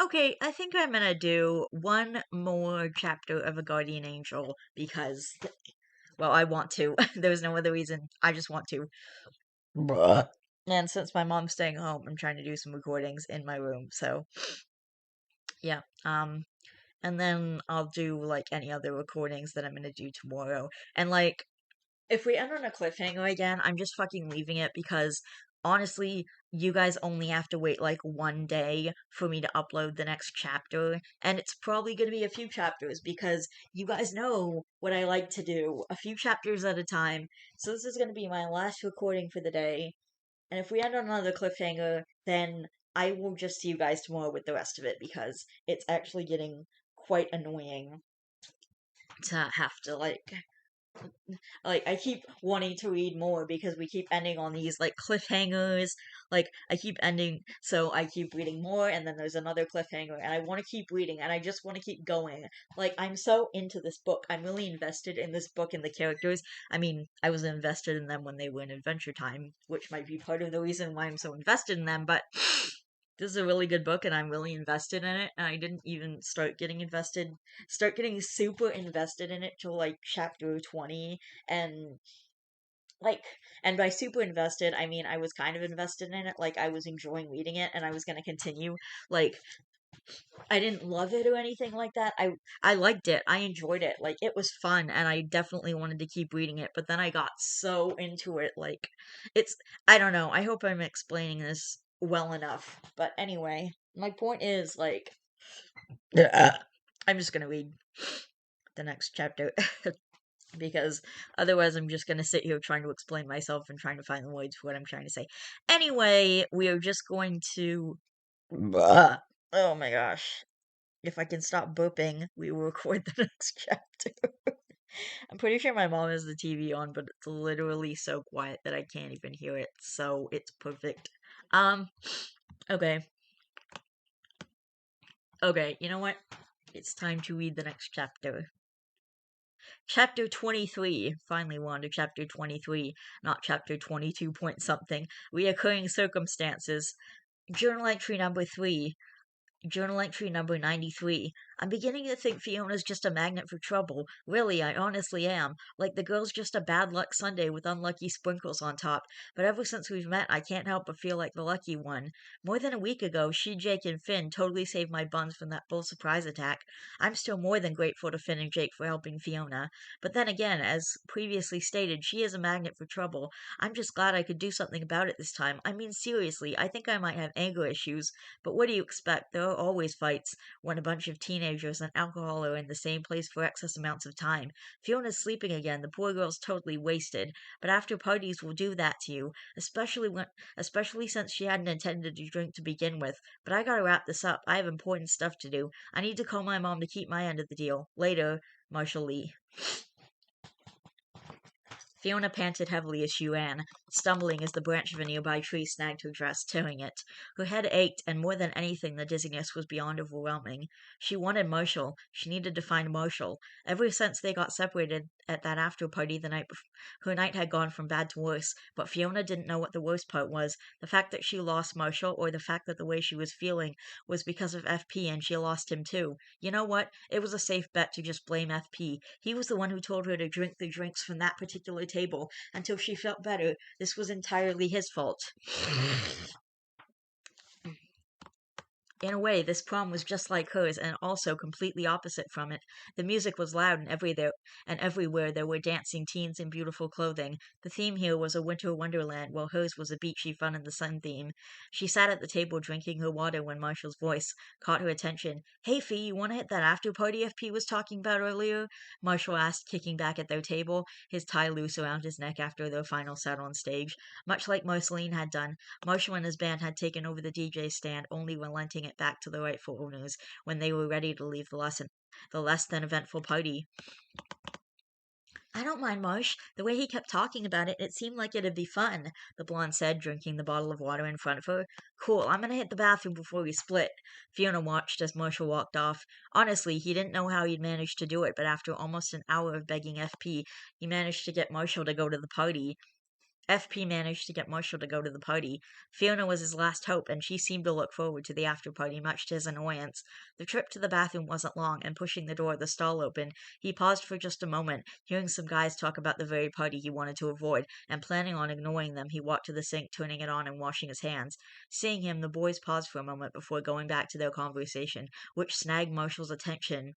Okay, I think I'm gonna do one more chapter of A Guardian Angel because, well, I want to. There's no other reason. I just want to. Bruh. And since my mom's staying home, I'm trying to do some recordings in my room. So, yeah. And then I'll do like any other recordings that I'm gonna do tomorrow. And like, if we end on a cliffhanger again, I'm just fucking leaving it because honestly, you guys only have to wait like one day for me to upload the next chapter, and it's probably going to be a few chapters because you guys know what I like to do, a few chapters at a time. So this is going to be my last recording for the day, and if we end on another cliffhanger, then I will just see you guys tomorrow with the rest of it because it's actually getting quite annoying to have to like I keep wanting to read more because we keep ending on these like cliffhangers. Like I keep ending, so I keep reading more, and then there's another cliffhanger, and I want to keep reading, and I just want to keep going. Like I'm so into this book. I'm really invested in this book and the characters. I mean, I was invested in them when they were in Adventure Time, which might be part of the reason why I'm so invested in them. But this is a really good book, and I'm really invested in it. And I didn't even start getting super invested in it till like chapter 20, and like and by super invested I mean I was kind of invested in it, like I was enjoying reading it and I was going to continue. Like I didn't love it or anything like that. I liked it. I enjoyed it. Like it was fun and I definitely wanted to keep reading it, but then I got so into it like it's I don't know. I hope I'm explaining this well enough. But anyway, my point is like Yeah. I'm just going to read the next chapter because otherwise I'm just going to sit here trying to explain myself and trying to find the words for what I'm trying to say. Anyway, we are just going to. Bruh. Oh my gosh. If I can stop burping, we will record the next chapter. I'm pretty sure my mom has the TV on, but it's literally so quiet that I can't even hear it, so it's perfect. Um, okay. Okay, you know what? It's time to read the next chapter. Chapter 23. Finally, we're on to chapter 23, not chapter 22 point something. Reoccurring circumstances. Journal entry number 3. Journal entry number 93. I'm beginning to think Fiona's just a magnet for trouble. Really, I honestly am. Like the girl's just a bad luck Sunday with unlucky sprinkles on top. But ever since we've met, I can't help but feel like the lucky one. More than a week ago, she, Jake, and Finn totally saved my buns from that bull surprise attack. I'm still more than grateful to Finn and Jake for helping Fiona. But then again, as previously stated, she is a magnet for trouble. I'm just glad I could do something about it this time. I mean, seriously, I think I might have anger issues, but what do you expect? There are always fights when a bunch of teenagers and alcohol are in the same place for excess amounts of time. Fiona's sleeping again. The poor girl's totally wasted. But after parties will do that to you, especially since she hadn't intended to drink to begin with. But I gotta wrap this up. I have important stuff to do. I need to call my mom to keep my end of the deal. Later, Marshall Lee. Fiona panted heavily as she ran, stumbling as the branch of a nearby tree snagged her dress, tearing it. Her head ached, and more than anything the dizziness was beyond overwhelming. She wanted Marshall. She needed to find Marshall. Ever since they got separated at that after party the night before, her night had gone from bad to worse, but Fiona didn't know what the worst part was, the fact that she lost Marshall or the fact that the way she was feeling was because of FP and she lost him too. You know what? It was a safe bet to just blame FP. He was the one who told her to drink the drinks from that particular table until she felt better. This was entirely his fault. In a way, this prom was just like hers and also completely opposite from it. The music was loud and everywhere there were dancing teens in beautiful clothing. The theme here was a winter wonderland, while hers was a beachy fun in the sun theme. She sat at the table drinking her water when Marshall's voice caught her attention. Hey, Fee, you want to hit that after party FP was talking about earlier? Marshall asked, kicking back at their table, his tie loose around his neck after their final set on stage. Much like Marceline had done, Marshall and his band had taken over the DJ stand, only relenting it back to the rightful owners when they were ready to leave the less than eventful party. I don't mind Marsh. The way he kept talking about it, it seemed like it'd be fun, the blonde said, drinking the bottle of water in front of her. Cool, I'm gonna hit the bathroom before we split. Fiona watched as Marshall walked off. Honestly, he didn't know how he'd managed to do it, but after almost an hour of begging FP, he managed to get Marshall to go to the party. FP managed to get Marshall to go to the party. Fiona was his last hope, and she seemed to look forward to the after party, much to his annoyance. The trip to the bathroom wasn't long, and pushing the door of the stall open, he paused for just a moment, hearing some guys talk about the very party he wanted to avoid, and planning on ignoring them, he walked to the sink, turning it on and washing his hands. Seeing him, the boys paused for a moment before going back to their conversation, which snagged Marshall's attention.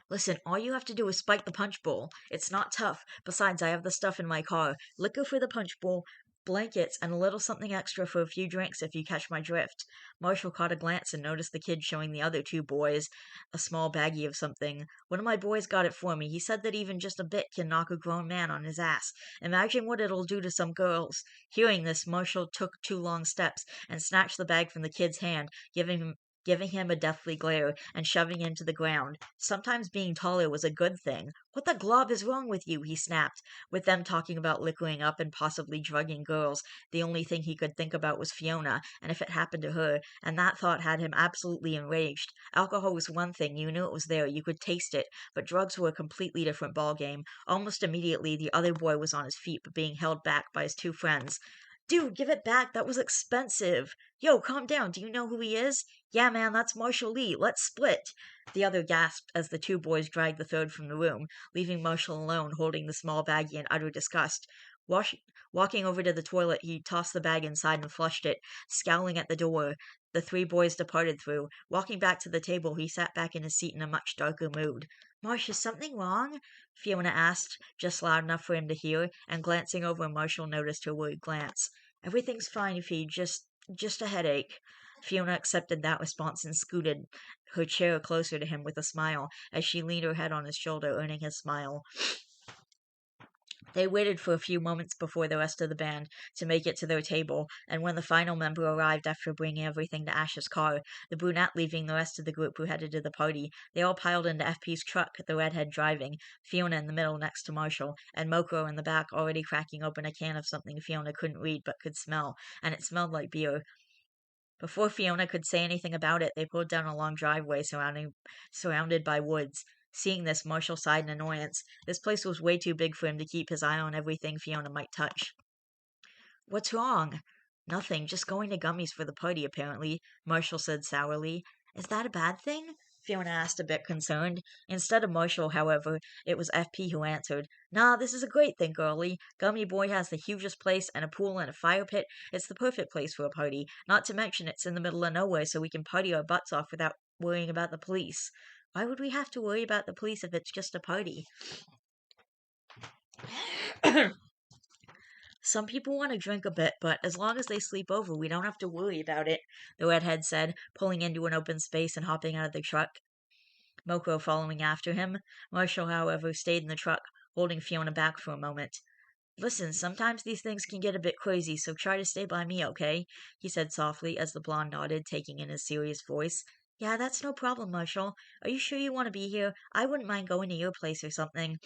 Listen, all you have to do is spike the punch bowl. It's not tough. Besides, I have the stuff in my car. Liquor for the punch bowl, blankets, and a little something extra for a few drinks if you catch my drift. Marshall caught a glance and noticed the kid showing the other two boys a small baggie of something. One of my boys got it for me. He said that even just a bit can knock a grown man on his ass. Imagine what it'll do to some girls. Hearing this, Marshall took 2 long steps and snatched the bag from the kid's hand, giving him a deathly glare and shoving him to the ground. Sometimes being taller was a good thing. What the glob is wrong with you? He snapped. With them talking about liquoring up and possibly drugging girls, the only thing he could think about was Fiona, and if it happened to her, and that thought had him absolutely enraged. Alcohol was one thing, you knew it was there, you could taste it, but drugs were a completely different ballgame. Almost immediately, the other boy was on his feet, but being held back by his two friends. Dude, give it back. That was expensive. Yo, calm down. Do you know who he is? Yeah, man, that's Marshall Lee. Let's split. The other gasped as the two boys dragged the third from the room, leaving Marshall alone, holding the small baggie in utter disgust. Wash- Walking over to the toilet, he tossed the bag inside and flushed it, scowling at the door the 3 boys departed through. Walking back to the table, he sat back in his seat in a much darker mood. Marsh, is something wrong? Fiona asked, just loud enough for him to hear, and glancing over, Marshall noticed her worried glance. Everything's fine, Fee, just a headache. Fiona accepted that response and scooted her chair closer to him with a smile, as she leaned her head on his shoulder, earning his smile. They waited for a few moments before the rest of the band to make it to their table, and when the final member arrived after bringing everything to Ash's car, the brunette leaving the rest of the group who headed to the party, they all piled into FP's truck, the redhead driving, Fiona in the middle next to Marshall, and Moko in the back already cracking open a can of something Fiona couldn't read but could smell, and it smelled like beer. Before Fiona could say anything about it, they pulled down a long driveway surrounded by woods. Seeing this, Marshall sighed in annoyance. This place was way too big for him to keep his eye on everything Fiona might touch. What's wrong? Nothing, just going to Gummies for the party, apparently, Marshall said sourly. Is that a bad thing? Fiona asked, a bit concerned. Instead of Marshall, however, it was FP who answered. Nah, this is a great thing, girlie. Gummy Boy has the hugest place and a pool and a fire pit. It's the perfect place for a party. Not to mention it's in the middle of nowhere, so we can party our butts off without worrying about the police. Why would we have to worry about the police if it's just a party? Some people want to drink a bit, but as long as they sleep over, we don't have to worry about it, the redhead said, pulling into an open space and hopping out of the truck, Moko following after him. Marshall, however, stayed in the truck, holding Fiona back for a moment. Listen, sometimes these things can get a bit crazy, so try to stay by me, okay? He said softly as the blonde nodded, taking in his serious voice. Yeah, that's no problem, Marshall. Are you sure you want to be here? I wouldn't mind going to your place or something.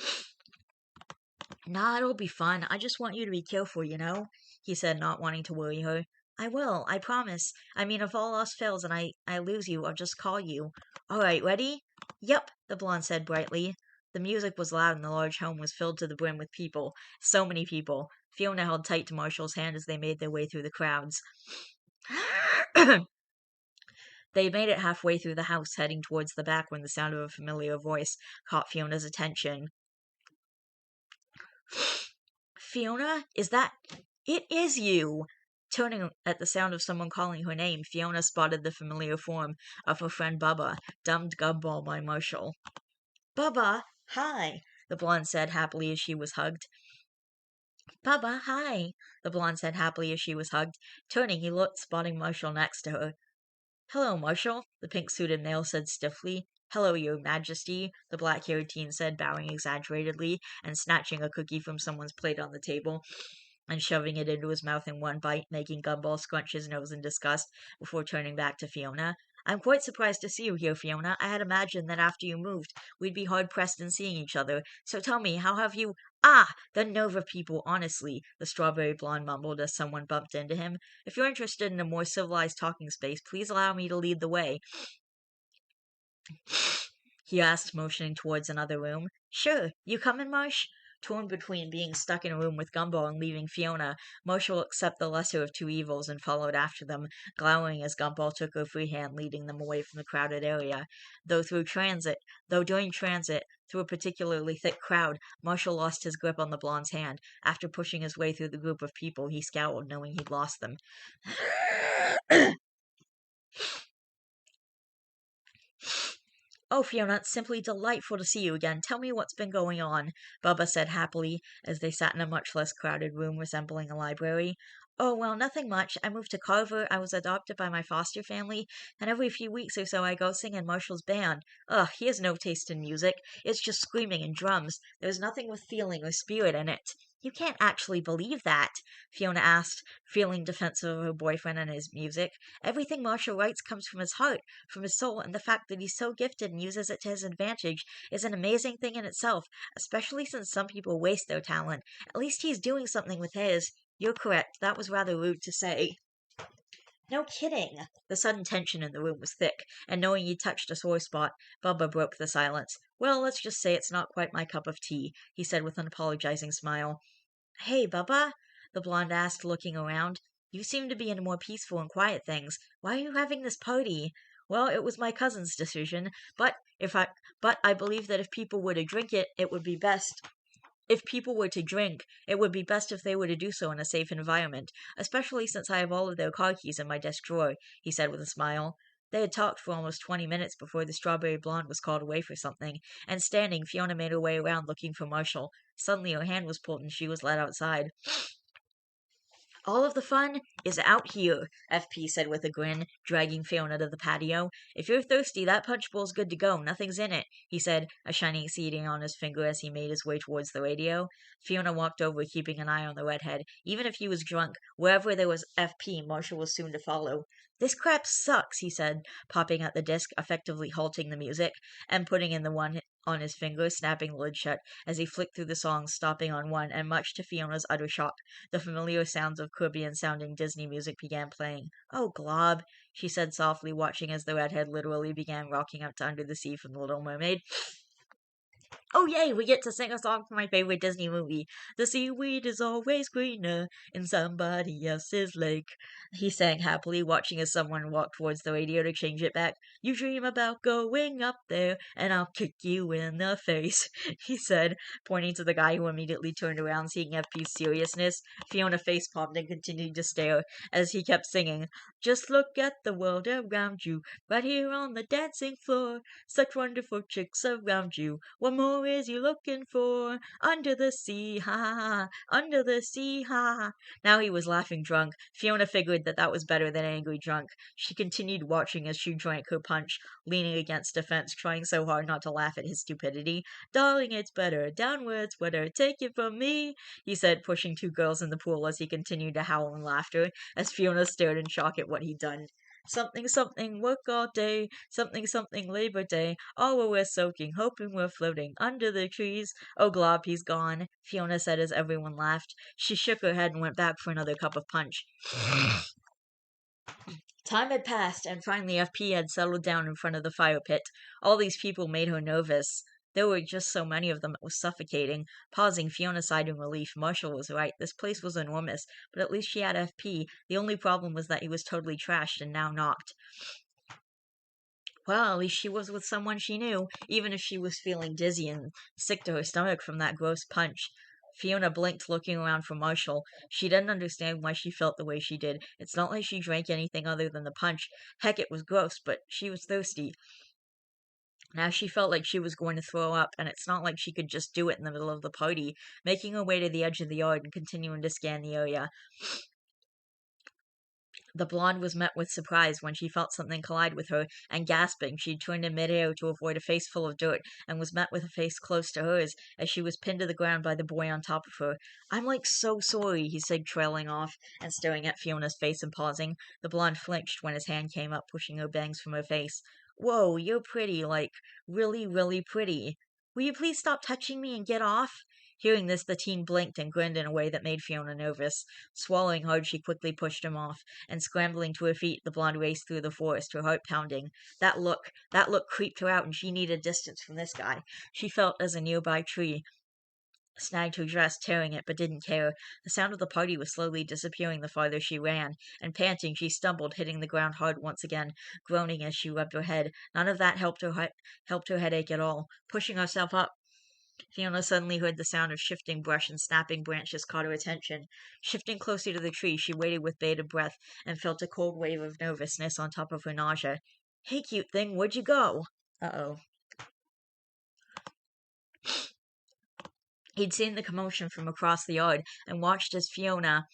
Nah, it'll be fun. I just want you to be careful, you know? He said, not wanting to worry her. I will, I promise. I mean, if all else fails and I lose you, I'll just call you. All right, ready? Yep, the blonde said brightly. The music was loud and the large home was filled to the brim with people. So many people. Fiona held tight to Marshall's hand as they made their way through the crowds. They made it halfway through the house, heading towards the back when the sound of a familiar voice caught Fiona's attention. Fiona, is that... It is you! Turning at the sound of someone calling her name, Fiona spotted the familiar form of her friend Bubba, dubbed Gumball by Marshall. Bubba, hi, the blonde said happily as she was hugged. Bubba, hi, the blonde said happily as she was hugged. Turning, he looked, spotting Marshall next to her. Hello, Marshall, the pink-suited male said stiffly. Hello, Your Majesty, the black-haired teen said, bowing exaggeratedly and snatching a cookie from someone's plate on the table and shoving it into his mouth in one bite, making Gumball scrunch his nose in disgust before turning back to Fiona. I'm quite surprised to see you here, Fiona. I had imagined that after you moved, we'd be hard-pressed in seeing each other. So tell me, how have you... Ah! The nerve of people, honestly, the strawberry blonde mumbled as someone bumped into him. If you're interested in a more civilized talking space, please allow me to lead the way, he asked, motioning towards another room. Sure. You coming, Marsh? Torn between being stuck in a room with Gumball and leaving Fiona, Marshall will accept the lesser of two evils and followed after them, glowering as Gumball took her free hand, leading them away from the crowded area. Though during transit, through a particularly thick crowd, Marshall lost his grip on the blonde's hand. After pushing his way through the group of people, he scowled, knowing he'd lost them. "Oh, Fiona, it's simply delightful to see you again. Tell me what's been going on," Bubba said happily, as they sat in a much less crowded room resembling a library. "Oh, well, nothing much. I moved to Carver, I was adopted by my foster family, and every few weeks or so I go sing in Marshall's band. Ugh, he has no taste in music. It's just screaming and drums. There's nothing with feeling or spirit in it." "You can't actually believe that," Fiona asked, feeling defensive of her boyfriend and his music. "Everything Marshall writes comes from his heart, from his soul, and the fact that he's so gifted and uses it to his advantage is an amazing thing in itself, especially since some people waste their talent. At least he's doing something with his." "You're correct. That was rather rude to say." "No kidding." The sudden tension in the room was thick, and knowing he touched a sore spot, Bubba broke the silence. "Well, let's just say it's not quite my cup of tea," he said with an apologizing smile. "Hey, Bubba?" the blonde asked, looking around. "You seem to be into more peaceful and quiet things. Why are you having this party?" "Well, it was my cousin's decision, but I believe that if people were to drink it, it would be best. If people were to drink, it would be best if they were to do so in a safe environment, especially since I have all of their car keys in my desk drawer," he said with a smile. They had talked for almost 20 minutes before the strawberry blonde was called away for something, and standing, Fiona made her way around looking for Marshall. Suddenly her hand was pulled and she was led outside. "All of the fun is out here," FP said with a grin, dragging Fiona to the patio. "If you're thirsty, that punch bowl's good to go. Nothing's in it," he said, a shining CD on his finger as he made his way towards the radio. Fiona walked over, keeping an eye on the redhead. Even if he was drunk, wherever there was FP, Marshall was soon to follow. "This crap sucks," he said, popping at the disc, effectively halting the music, and putting in the one on his finger, snapping the lid shut, as he flicked through the songs, stopping on one, and much to Fiona's utter shock, the familiar sounds of Caribbean-sounding Disney music began playing. "Oh, Glob," she said softly, watching as the redhead literally began rocking out to Under the Sea from The Little Mermaid. "Oh, yay, we get to sing a song from my favorite Disney movie. The seaweed is always greener in somebody else's lake," he sang happily, watching as someone walked towards the radio to change it back. "You dream about going up there, and I'll kick you in the face," he said, pointing to the guy who immediately turned around, seeing FP's seriousness. Fiona facepalmed and continued to stare as he kept singing. "Just look at the world around you, right here on the dancing floor. Such wonderful chicks around you. What more is you looking for? Under the sea, ha ha ha, under the sea, ha ha." Now he was laughing drunk. Fiona figured that was better than angry drunk. She continued watching as she drank her punch, leaning against a fence, trying so hard not to laugh at his stupidity. "Darling, it's better, down where it's wetter, take it from me," he said, pushing two girls in the pool as he continued to howl in laughter, as Fiona stared in shock at what he'd done. "Something, something, work all day, something, something, Labor Day, all while we're soaking, hoping we're floating under the trees." "Oh, Glob, he's gone," Fiona said as everyone laughed. She shook her head and went back for another cup of punch. Time had passed, and finally FP had settled down in front of the fire pit. All these people made her nervous. There were just so many of them it was suffocating. Pausing, Fiona sighed in relief. Marshall was right. This place was enormous, but at least she had FP. The only problem was that he was totally trashed and now knocked. Well, at least she was with someone she knew, even if she was feeling dizzy and sick to her stomach from that gross punch. Fiona blinked, looking around for Marshall. She didn't understand why she felt the way she did. It's not like she drank anything other than the punch. Heck, it was gross, but she was thirsty. Now she felt like she was going to throw up, and it's not like she could just do it in the middle of the party. Making her way to the edge of the yard and continuing to scan the area, the blonde was met with surprise when she felt something collide with her, and gasping, she turned in midair to avoid a face full of dirt, and was met with a face close to hers as she was pinned to the ground by the boy on top of her. "I'm like so sorry," he said, trailing off and staring at Fiona's face and pausing. The blonde flinched when his hand came up, pushing her bangs from her face. "Whoa, you're pretty, like, really, really pretty. Will you please stop touching me and get off?" Hearing this, the teen blinked and grinned in a way that made Fiona nervous. Swallowing hard, she quickly pushed him off, and scrambling to her feet, the blonde raced through the forest, her heart pounding. That look creeped her out, and she needed distance from this guy. She felt as a nearby tree snagged her dress, tearing it, but didn't care. The sound of the party was slowly disappearing the farther she ran, and panting, she stumbled, hitting the ground hard once again, groaning as she rubbed her head. None of that helped her headache at all. Pushing herself up, Fiona suddenly heard the sound of shifting brush and snapping branches caught her attention. Shifting closer to the tree, she waited with bated breath and felt a cold wave of nervousness on top of her nausea. Hey, cute thing, where'd you go? Uh-oh. He'd seen the commotion from across the yard and watched as Fiona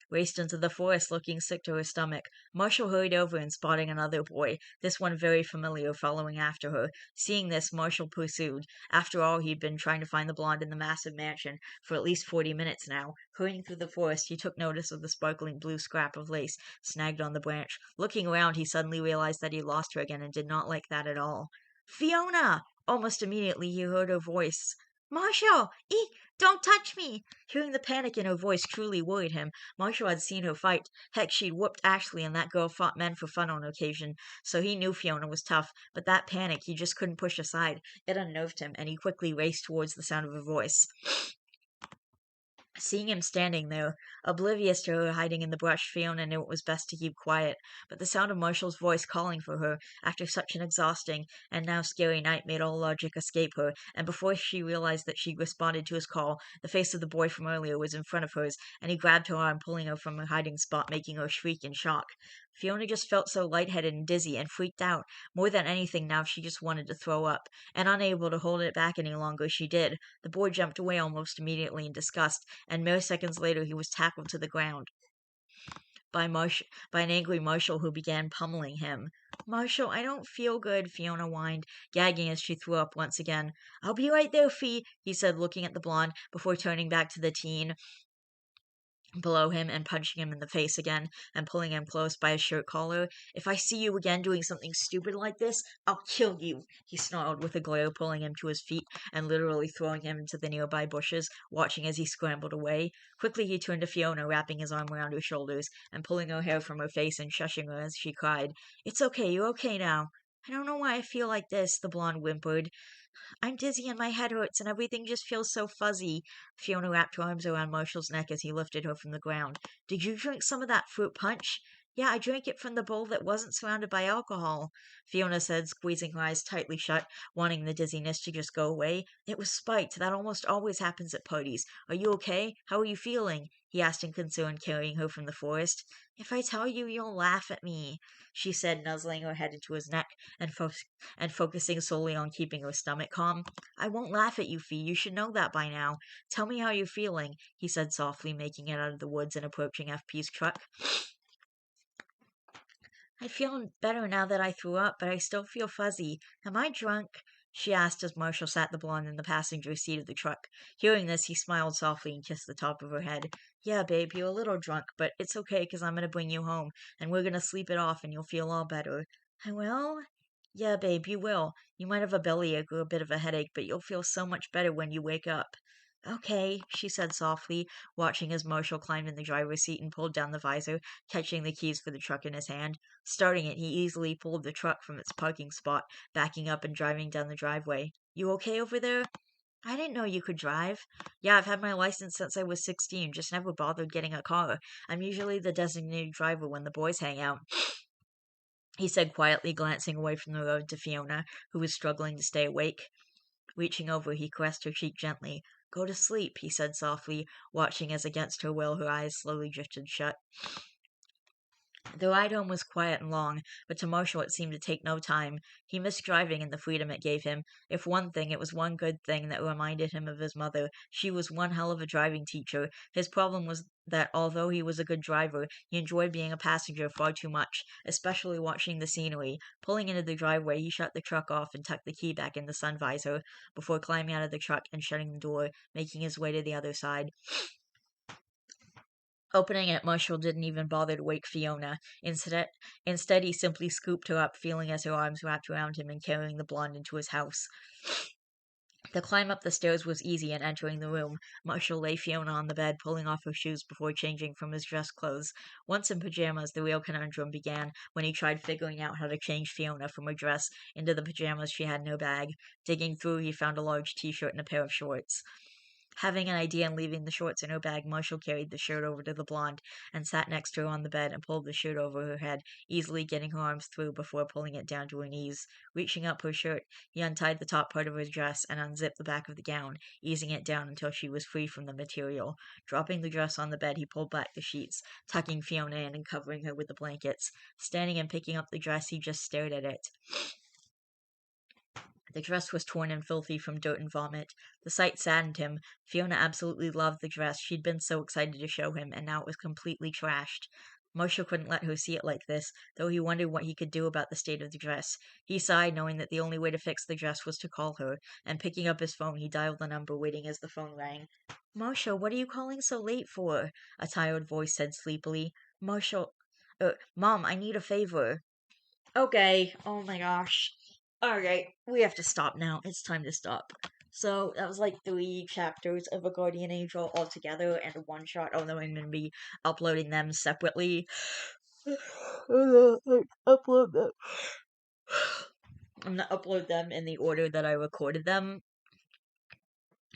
raced into the forest looking sick to her stomach. Marshall hurried over and spotting another boy, this one very familiar, following after her. Seeing this, Marshall pursued. After all, he'd been trying to find the blonde in the massive mansion for at least 40 minutes now. Hurrying through the forest, he took notice of the sparkling blue scrap of lace snagged on the branch. Looking around, he suddenly realized that he'd lost her again and did not like that at all. Fiona! Almost immediately, he heard her voice. Marshall! Eek! Don't touch me! Hearing the panic in her voice truly worried him. Marshall had seen her fight. Heck, she'd whooped Ashley and that girl fought men for fun on occasion, so he knew Fiona was tough, but that panic he just couldn't push aside. It unnerved him, and he quickly raced towards the sound of her voice. Seeing him standing there, oblivious to her hiding in the brush, Fiona knew it was best to keep quiet, but the sound of Marshall's voice calling for her after such an exhausting and now scary night made all logic escape her, and before she realized that she'd responded to his call, the face of the boy from earlier was in front of hers, and he grabbed her arm, pulling her from her hiding spot, making her shriek in shock. Fiona just felt so lightheaded and dizzy and freaked out. More than anything now, she just wanted to throw up, and unable to hold it back any longer, she did. The boy jumped away almost immediately in disgust, and mere seconds later he was tackled to the ground by an angry Marshall who began pummeling him. Marshall, I don't feel good, Fiona whined, gagging as she threw up once again. I'll be right there, Fee, he said, looking at the blonde before turning back to the teen below him and punching him in the face again and pulling him close by his shirt collar. If I see you again doing something stupid like this, I'll kill you, he snarled with a glare, pulling him to his feet and literally throwing him into the nearby bushes, watching as he scrambled away. Quickly he turned to Fiona, wrapping his arm around her shoulders and pulling her hair from her face and shushing her as she cried, It's okay, you're okay now. I don't know why I feel like this, the blonde whimpered. I'm dizzy and my head hurts and everything just feels so fuzzy. Fiona wrapped her arms around Marshall's neck as he lifted her from the ground. Did you drink some of that fruit punch? Yeah, I drank it from the bowl that wasn't surrounded by alcohol, Fiona said, squeezing her eyes tightly shut, wanting the dizziness to just go away. It was spiked. That almost always happens at parties. Are you okay? How are you feeling? He asked in concern, carrying her from the forest. If I tell you, you'll laugh at me, she said, nuzzling her head into his neck and focusing solely on keeping her stomach calm. I won't laugh at you, Fee. You should know that by now. Tell me how you're feeling, he said softly, making it out of the woods and approaching FP's truck. I feel better now that I threw up, but I still feel fuzzy. Am I drunk? She asked as Marshall sat the blonde in the passenger seat of the truck. Hearing this, he smiled softly and kissed the top of her head. Yeah, babe, you're a little drunk, but it's okay because I'm going to bring you home, and we're going to sleep it off, and you'll feel all better. I will? Yeah, babe, you will. You might have a bellyache or a bit of a headache, but you'll feel so much better when you wake up. Okay, she said softly, watching as Marshall climbed in the driver's seat and pulled down the visor, catching the keys for the truck in his hand. Starting it, he easily pulled the truck from its parking spot, backing up and driving down the driveway. You okay over there? I didn't know you could drive. Yeah, I've had my license since I was 16, just never bothered getting a car. I'm usually the designated driver when the boys hang out, he said quietly, glancing away from the road to Fiona, who was struggling to stay awake. Reaching over, he caressed her cheek gently. Go to sleep, he said softly, watching as against her will her eyes slowly drifted shut. The ride home was quiet and long, but to Marshall it seemed to take no time. He missed driving and the freedom it gave him. If one thing, it was one good thing that reminded him of his mother. She was one hell of a driving teacher. His problem was that although he was a good driver, he enjoyed being a passenger far too much, especially watching the scenery. Pulling into the driveway, he shut the truck off and tucked the key back in the sun visor before climbing out of the truck and shutting the door, making his way to the other side. Opening it, Marshall didn't even bother to wake Fiona. Instead, he simply scooped her up, feeling as her arms wrapped around him and carrying the blonde into his house. The climb up the stairs was easy, and entering the room, Marshall lay Fiona on the bed, pulling off her shoes before changing from his dress clothes. Once in pajamas, the real conundrum began when he tried figuring out how to change Fiona from her dress into the pajamas she had in her bag. Digging through, he found a large t-shirt and a pair of shorts. Having an idea and leaving the shorts in her bag, Marshall carried the shirt over to the blonde and sat next to her on the bed and pulled the shirt over her head, easily getting her arms through before pulling it down to her knees. Reaching up her shirt, he untied the top part of her dress and unzipped the back of the gown, easing it down until she was free from the material. Dropping the dress on the bed, he pulled back the sheets, tucking Fiona in and covering her with the blankets. Standing and picking up the dress, he just stared at it. The dress was torn and filthy from dirt and vomit. The sight saddened him. Fiona absolutely loved the dress. She'd been so excited to show him, and now it was completely trashed. Marshall couldn't let her see it like this, though he wondered what he could do about the state of the dress. He sighed, knowing that the only way to fix the dress was to call her, and picking up his phone, he dialed the number, waiting as the phone rang. Marshall, what are you calling so late for? A tired voice said sleepily. Marshall, Mom, I need a favor. Okay, oh my gosh. Alright, we have to stop now. It's time to stop. So, that was like 3 chapters of A Guardian Angel altogether and a one shot, although I'm gonna be uploading them separately. Upload them. I'm gonna upload them in the order that I recorded them.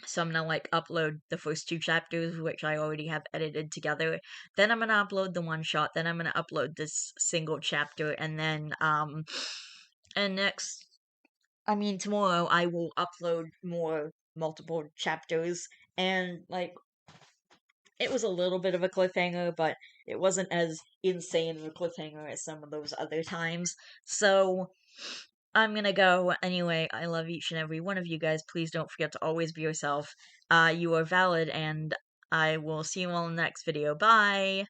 So I'm gonna like upload the first 2 chapters, which I already have edited together. Then I'm gonna upload the one shot. Then I'm gonna upload this single chapter, and then and next, I mean tomorrow I will upload more multiple chapters, and like it was a little bit of a cliffhanger, but it wasn't as insane of a cliffhanger as some of those other times. So I'm gonna go anyway. I love each and every one of you guys. Please don't forget to always be yourself. You are valid, and I will see you all in the next video. Bye!